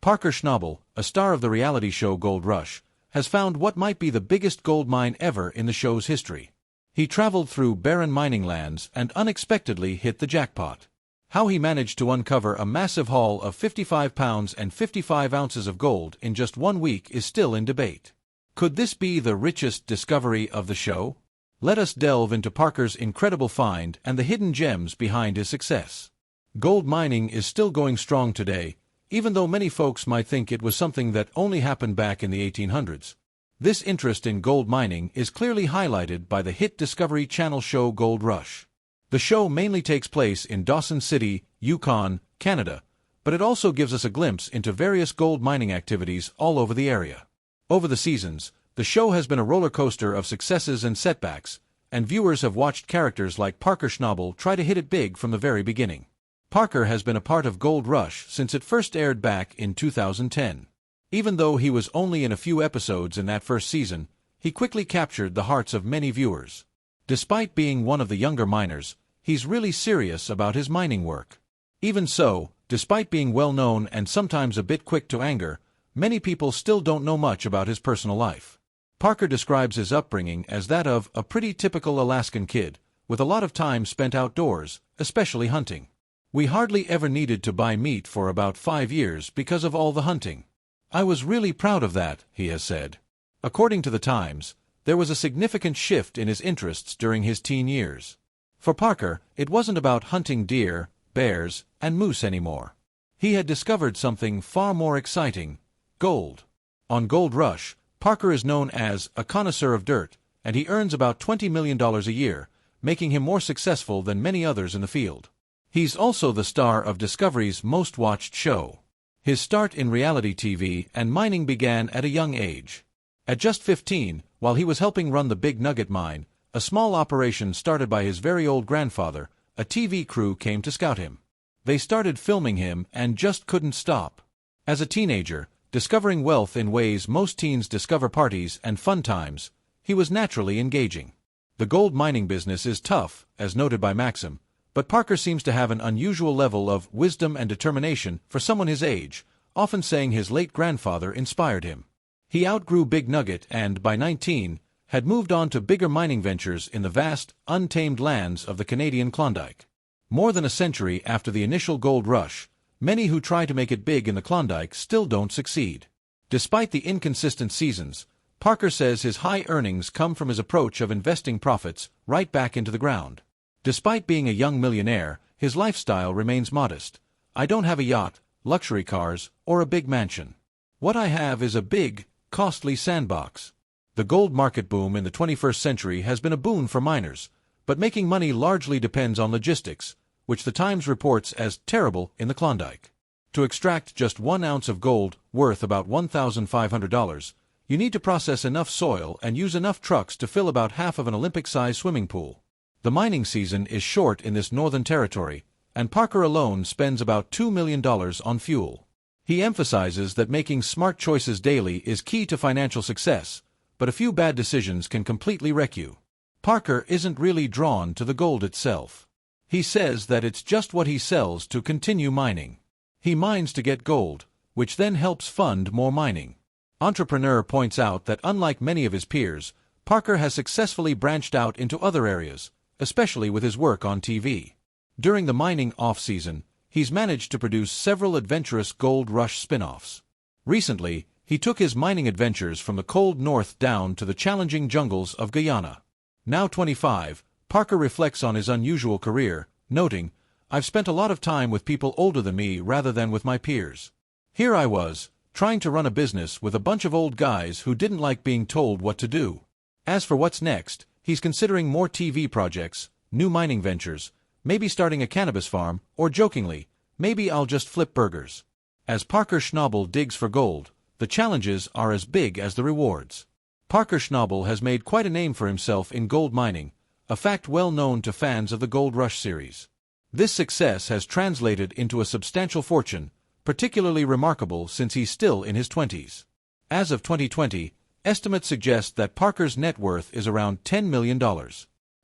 Parker Schnabel, a star of the reality show Gold Rush, has found what might be the biggest gold mine ever in the show's history. He traveled through barren mining lands and unexpectedly hit the jackpot. How he managed to uncover a massive haul of 55 pounds and 55 ounces of gold in just 1 week is still in debate. Could this be the richest discovery of the show? Let us delve into Parker's incredible find and the hidden gems behind his success. Gold mining is still going strong today, even though many folks might think it was something that only happened back in the 1800s. This interest in gold mining is clearly highlighted by the hit Discovery Channel show Gold Rush. The show mainly takes place in Dawson City, Yukon, Canada, but it also gives us a glimpse into various gold mining activities all over the area. Over the seasons, the show has been a roller coaster of successes and setbacks, and viewers have watched characters like Parker Schnabel try to hit it big from the very beginning. Parker has been a part of Gold Rush since it first aired back in 2010. Even though he was only in a few episodes in that first season, he quickly captured the hearts of many viewers. Despite being one of the younger miners, he's really serious about his mining work. Even so, despite being well known and sometimes a bit quick to anger, many people still don't know much about his personal life. Parker describes his upbringing as that of a pretty typical Alaskan kid, with a lot of time spent outdoors, especially hunting. We hardly ever needed to buy meat for about 5 years because of all the hunting. I was really proud of that, he has said. According to the Times, there was a significant shift in his interests during his teen years. For Parker, it wasn't about hunting deer, bears, and moose anymore. He had discovered something far more exciting: gold. On Gold Rush, Parker is known as a connoisseur of dirt, and he earns about $20 million a year, making him more successful than many others in the field. He's also the star of Discovery's most-watched show. His start in reality TV and mining began at a young age. At just 15, while he was helping run the Big Nugget mine, a small operation started by his very old grandfather, a TV crew came to scout him. They started filming him and just couldn't stop. As a teenager, discovering wealth in ways most teens discover parties and fun times, he was naturally engaging. The gold mining business is tough, as noted by Maxim, but Parker seems to have an unusual level of wisdom and determination for someone his age, often saying his late grandfather inspired him. He outgrew Big Nugget and, by 19, had moved on to bigger mining ventures in the vast, untamed lands of the Canadian Klondike. More than a century after the initial gold rush, many who try to make it big in the Klondike still don't succeed. Despite the inconsistent seasons, Parker says his high earnings come from his approach of investing profits right back into the ground. Despite being a young millionaire, his lifestyle remains modest. I don't have a yacht, luxury cars, or a big mansion. What I have is a big, costly sandbox. The gold market boom in the 21st century has been a boon for miners, but making money largely depends on logistics, which the Times reports as terrible in the Klondike. To extract just 1 ounce of gold, worth about $1,500, you need to process enough soil and use enough trucks to fill about half of an Olympic-sized swimming pool. The mining season is short in this northern territory, and Parker alone spends about $2 million on fuel. He emphasizes that making smart choices daily is key to financial success, but a few bad decisions can completely wreck you. Parker isn't really drawn to the gold itself. He says that it's just what he sells to continue mining. He mines to get gold, which then helps fund more mining. Entrepreneur points out that unlike many of his peers, Parker has successfully branched out into other areas, especially with his work on TV. During the mining off-season, he's managed to produce several adventurous Gold Rush spin-offs. Recently, he took his mining adventures from the cold north down to the challenging jungles of Guyana. Now 25, Parker reflects on his unusual career, noting, "I've spent a lot of time with people older than me rather than with my peers. Here I was, trying to run a business with a bunch of old guys who didn't like being told what to do." As for what's next, he's considering more TV projects, new mining ventures, maybe starting a cannabis farm, or jokingly, maybe I'll just flip burgers. As Parker Schnabel digs for gold, the challenges are as big as the rewards. Parker Schnabel has made quite a name for himself in gold mining, a fact well known to fans of the Gold Rush series. This success has translated into a substantial fortune, particularly remarkable since he's still in his 20s. As of 2020, estimates suggest that Parker's net worth is around $10 million.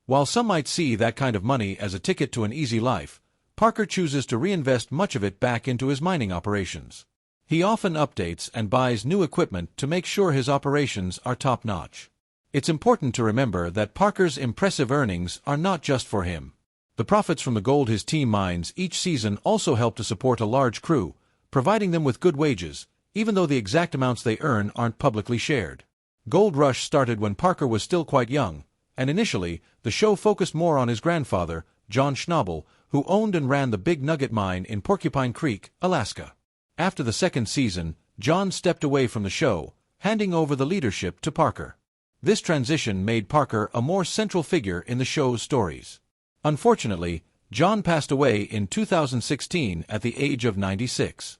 While some might see that kind of money as a ticket to an easy life, Parker chooses to reinvest much of it back into his mining operations. He often updates and buys new equipment to make sure his operations are top-notch. It's important to remember that Parker's impressive earnings are not just for him. The profits from the gold his team mines each season also help to support a large crew, providing them with good wages, even though the exact amounts they earn aren't publicly shared. Gold Rush started when Parker was still quite young, and initially, the show focused more on his grandfather, John Schnabel, who owned and ran the Big Nugget Mine in Porcupine Creek, Alaska. After the second season, John stepped away from the show, handing over the leadership to Parker. This transition made Parker a more central figure in the show's stories. Unfortunately, John passed away in 2016 at the age of 96.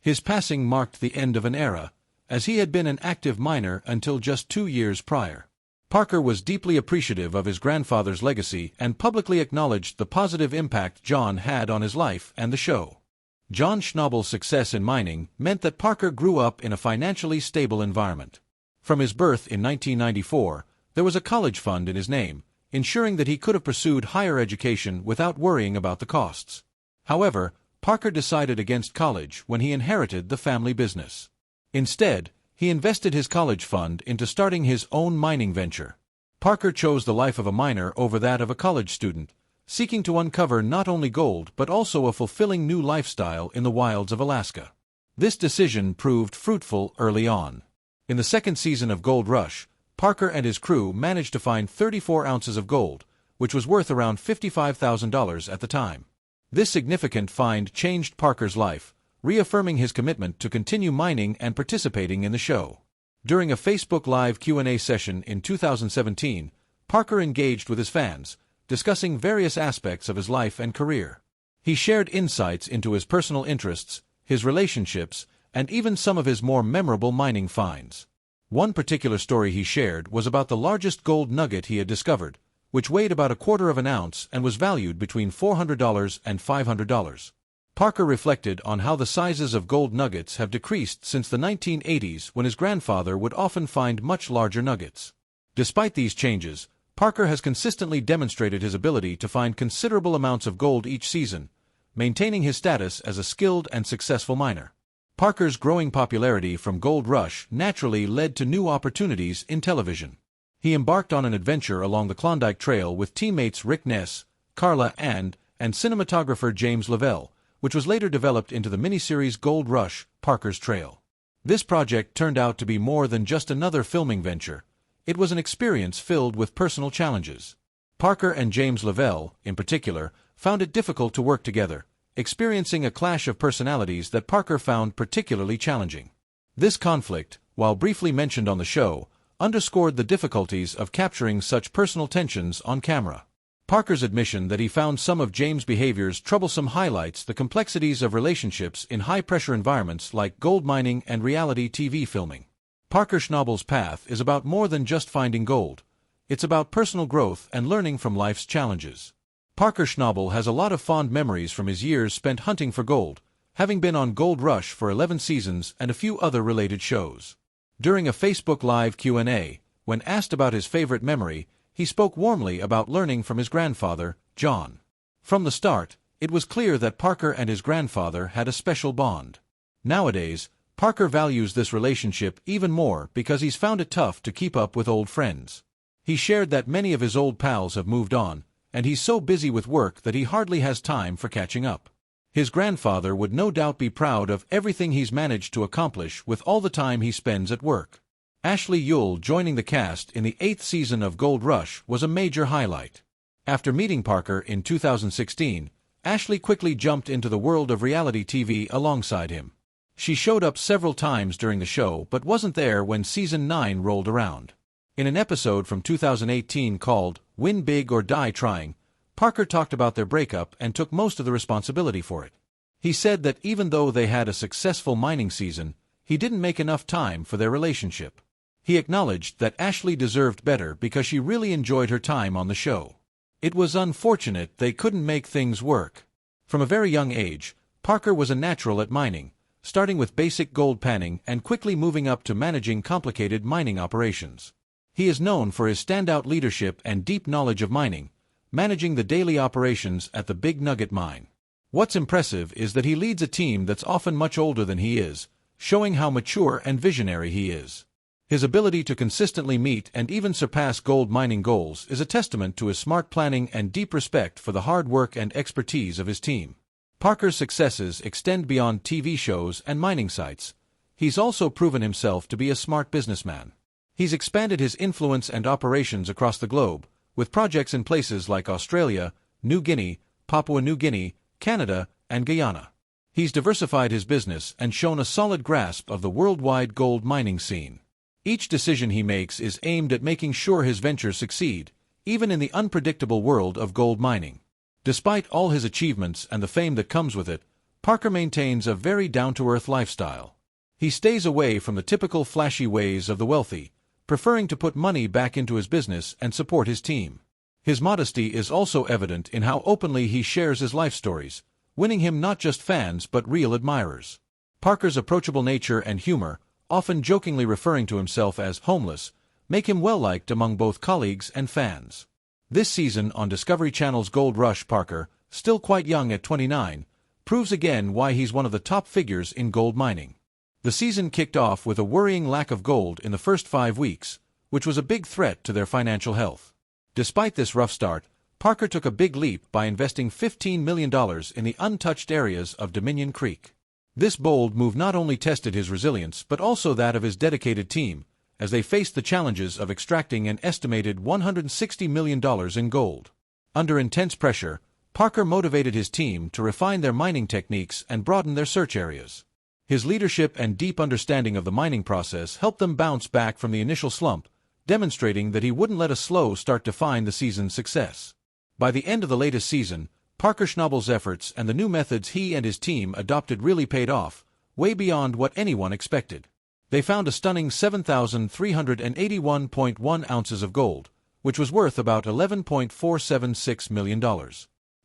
His passing marked the end of an era, as he had been an active miner until just 2 years prior. Parker was deeply appreciative of his grandfather's legacy and publicly acknowledged the positive impact John had on his life and the show. John Schnabel's success in mining meant that Parker grew up in a financially stable environment. From his birth in 1994, there was a college fund in his name, ensuring that he could have pursued higher education without worrying about the costs. However, Parker decided against college when he inherited the family business. Instead, he invested his college fund into starting his own mining venture. Parker chose the life of a miner over that of a college student, seeking to uncover not only gold but also a fulfilling new lifestyle in the wilds of Alaska. This decision proved fruitful early on. In the second season of Gold Rush, Parker and his crew managed to find 34 ounces of gold, which was worth around $55,000 at the time. This significant find changed Parker's life, reaffirming his commitment to continue mining and participating in the show. During a Facebook Live Q&A session in 2017, Parker engaged with his fans, discussing various aspects of his life and career. He shared insights into his personal interests, his relationships, and even some of his more memorable mining finds. One particular story he shared was about the largest gold nugget he had discovered, which weighed about 1/4 of an ounce and was valued between $400 and $500. Parker reflected on how the sizes of gold nuggets have decreased since the 1980s when his grandfather would often find much larger nuggets. Despite these changes, Parker has consistently demonstrated his ability to find considerable amounts of gold each season, maintaining his status as a skilled and successful miner. Parker's growing popularity from Gold Rush naturally led to new opportunities in television. He embarked on an adventure along the Klondike Trail with teammates Rick Ness, Carla and cinematographer James Lavelle, which was later developed into the miniseries Gold Rush, Parker's Trail. This project turned out to be more than just another filming venture. It was an experience filled with personal challenges. Parker and James Lavelle, in particular, found it difficult to work together, experiencing a clash of personalities that Parker found particularly challenging. This conflict, while briefly mentioned on the show, underscored the difficulties of capturing such personal tensions on camera. Parker's admission that he found some of James' behaviors troublesome highlights the complexities of relationships in high-pressure environments like gold mining and reality TV filming. Parker Schnabel's path is about more than just finding gold. It's about personal growth and learning from life's challenges. Parker Schnabel has a lot of fond memories from his years spent hunting for gold, having been on Gold Rush for 11 seasons and a few other related shows. During a Facebook Live Q&A, when asked about his favorite memory, he spoke warmly about learning from his grandfather, John. From the start, it was clear that Parker and his grandfather had a special bond. Nowadays, Parker values this relationship even more because he's found it tough to keep up with old friends. He shared that many of his old pals have moved on, and he's so busy with work that he hardly has time for catching up. His grandfather would no doubt be proud of everything he's managed to accomplish with all the time he spends at work. Ashley Yule joining the cast in the 8th season of Gold Rush was a major highlight. After meeting Parker in 2016, Ashley quickly jumped into the world of reality TV alongside him. She showed up several times during the show but wasn't there when Season 9 rolled around. In an episode from 2018 called Win Big or Die Trying, Parker talked about their breakup and took most of the responsibility for it. He said that even though they had a successful mining season, he didn't make enough time for their relationship. He acknowledged that Ashley deserved better because she really enjoyed her time on the show. It was unfortunate they couldn't make things work. From a very young age, Parker was a natural at mining, starting with basic gold panning and quickly moving up to managing complicated mining operations. He is known for his standout leadership and deep knowledge of mining, managing the daily operations at the Big Nugget Mine. What's impressive is that he leads a team that's often much older than he is, showing how mature and visionary he is. His ability to consistently meet and even surpass gold mining goals is a testament to his smart planning and deep respect for the hard work and expertise of his team. Parker's successes extend beyond TV shows and mining sites. He's also proven himself to be a smart businessman. He's expanded his influence and operations across the globe, with projects in places like Australia, New Guinea, Papua New Guinea, Canada, and Guyana. He's diversified his business and shown a solid grasp of the worldwide gold mining scene. Each decision he makes is aimed at making sure his ventures succeed, even in the unpredictable world of gold mining. Despite all his achievements and the fame that comes with it, Parker maintains a very down-to-earth lifestyle. He stays away from the typical flashy ways of the wealthy, preferring to put money back into his business and support his team. His modesty is also evident in how openly he shares his life stories, winning him not just fans but real admirers. Parker's approachable nature and humor, often jokingly referring to himself as homeless, make him well-liked among both colleagues and fans. This season on Discovery Channel's Gold Rush, Parker, still quite young at 29, proves again why he's one of the top figures in gold mining. The season kicked off with a worrying lack of gold in the first 5 weeks, which was a big threat to their financial health. Despite this rough start, Parker took a big leap by investing $15 million in the untouched areas of Dominion Creek. This bold move not only tested his resilience but also that of his dedicated team, as they faced the challenges of extracting an estimated $160 million in gold. Under intense pressure, Parker motivated his team to refine their mining techniques and broaden their search areas. His leadership and deep understanding of the mining process helped them bounce back from the initial slump, demonstrating that he wouldn't let a slow start define the season's success. By the end of the latest season, Parker Schnabel's efforts and the new methods he and his team adopted really paid off, way beyond what anyone expected. They found a stunning 7,381.1 ounces of gold, which was worth about $11.476 million.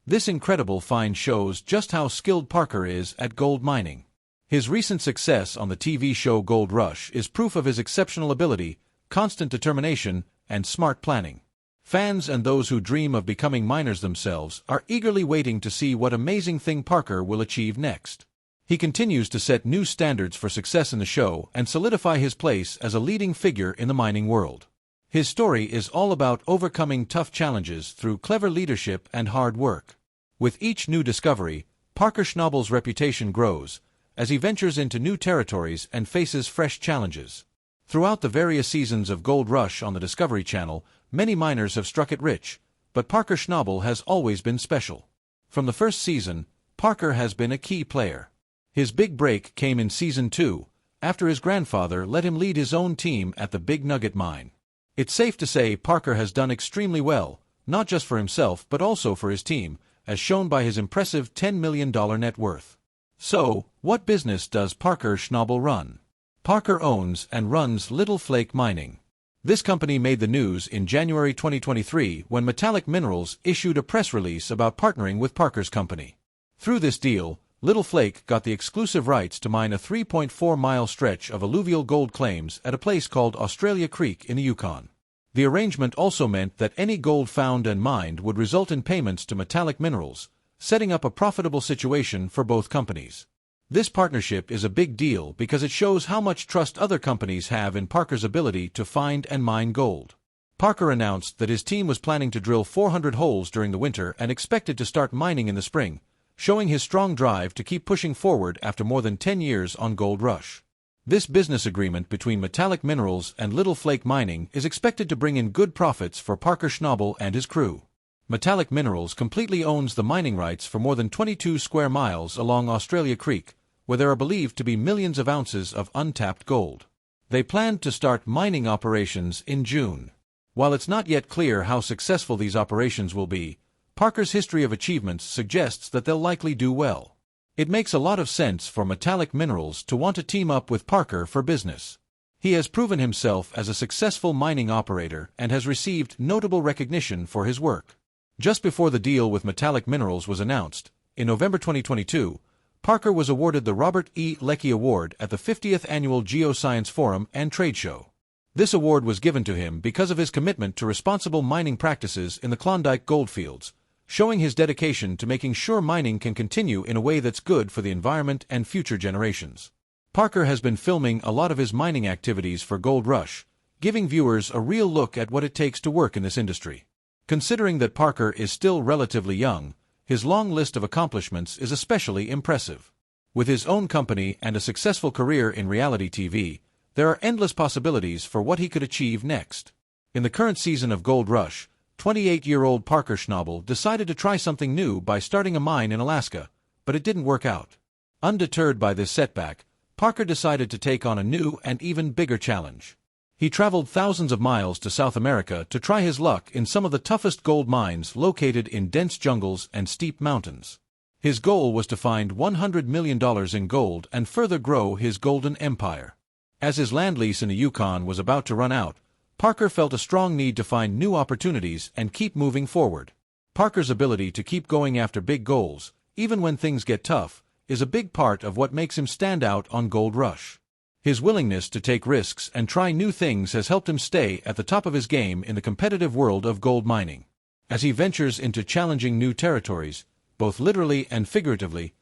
This incredible find shows just how skilled Parker is at gold mining. His recent success on the TV show Gold Rush is proof of his exceptional ability, constant determination, and smart planning. Fans and those who dream of becoming miners themselves are eagerly waiting to see what amazing thing Parker will achieve next. He continues to set new standards for success in the show and solidify his place as a leading figure in the mining world. His story is all about overcoming tough challenges through clever leadership and hard work. With each new discovery, Parker Schnabel's reputation grows, as he ventures into new territories and faces fresh challenges. Throughout the various seasons of Gold Rush on the Discovery Channel, many miners have struck it rich, but Parker Schnabel has always been special. From the first season, Parker has been a key player. His big break came in Season 2, after his grandfather let him lead his own team at the Big Nugget mine. It's safe to say Parker has done extremely well, not just for himself but also for his team, as shown by his impressive $10 million net worth. So, what business does Parker Schnabel run? Parker owns and runs Little Flake Mining. This company made the news in January 2023 when Metallic Minerals issued a press release about partnering with Parker's company. Through this deal, Little Flake got the exclusive rights to mine a 3.4-mile stretch of alluvial gold claims at a place called Australia Creek in the Yukon. The arrangement also meant that any gold found and mined would result in payments to Metallic Minerals, setting up a profitable situation for both companies. This partnership is a big deal because it shows how much trust other companies have in Parker's ability to find and mine gold. Parker announced that his team was planning to drill 400 holes during the winter and expected to start mining in the spring, showing his strong drive to keep pushing forward after more than 10 years on Gold Rush. This business agreement between Metallic Minerals and Little Flake Mining is expected to bring in good profits for Parker Schnabel and his crew. Metallic Minerals completely owns the mining rights for more than 22 square miles along Australia Creek, where there are believed to be millions of ounces of untapped gold. They plan to start mining operations in June. While it's not yet clear how successful these operations will be, Parker's history of achievements suggests that they'll likely do well. It makes a lot of sense for Metallic Minerals to want to team up with Parker for business. He has proven himself as a successful mining operator and has received notable recognition for his work. Just before the deal with Metallic Minerals was announced, in November 2022, Parker was awarded the Robert E. Leckie Award at the 50th Annual Geoscience Forum and Trade Show. This award was given to him because of his commitment to responsible mining practices in the Klondike goldfields, showing his dedication to making sure mining can continue in a way that's good for the environment and future generations. Parker has been filming a lot of his mining activities for Gold Rush, giving viewers a real look at what it takes to work in this industry. Considering that Parker is still relatively young, his long list of accomplishments is especially impressive. With his own company and a successful career in reality TV, there are endless possibilities for what he could achieve next. In the current season of Gold Rush, 28-year-old Parker Schnabel decided to try something new by starting a mine in Alaska, but it didn't work out. Undeterred by this setback, Parker decided to take on a new and even bigger challenge. He traveled thousands of miles to South America to try his luck in some of the toughest gold mines located in dense jungles and steep mountains. His goal was to find $100 million in gold and further grow his golden empire. As his land lease in the Yukon was about to run out, Parker felt a strong need to find new opportunities and keep moving forward. Parker's ability to keep going after big goals, even when things get tough, is a big part of what makes him stand out on Gold Rush. His willingness to take risks and try new things has helped him stay at the top of his game in the competitive world of gold mining. As he ventures into challenging new territories, both literally and figuratively,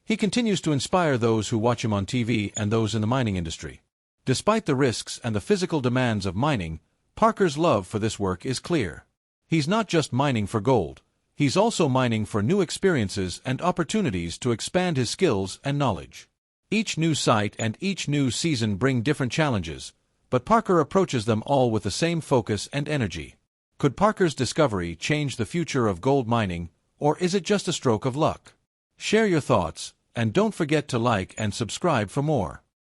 he continues to inspire those who watch him on TV and those in the mining industry. Despite the risks and the physical demands of mining, Parker's love for this work is clear. He's not just mining for gold, he's also mining for new experiences and opportunities to expand his skills and knowledge. Each new site and each new season bring different challenges, but Parker approaches them all with the same focus and energy. Could Parker's discovery change the future of gold mining, or is it just a stroke of luck? Share your thoughts, and don't forget to like and subscribe for more.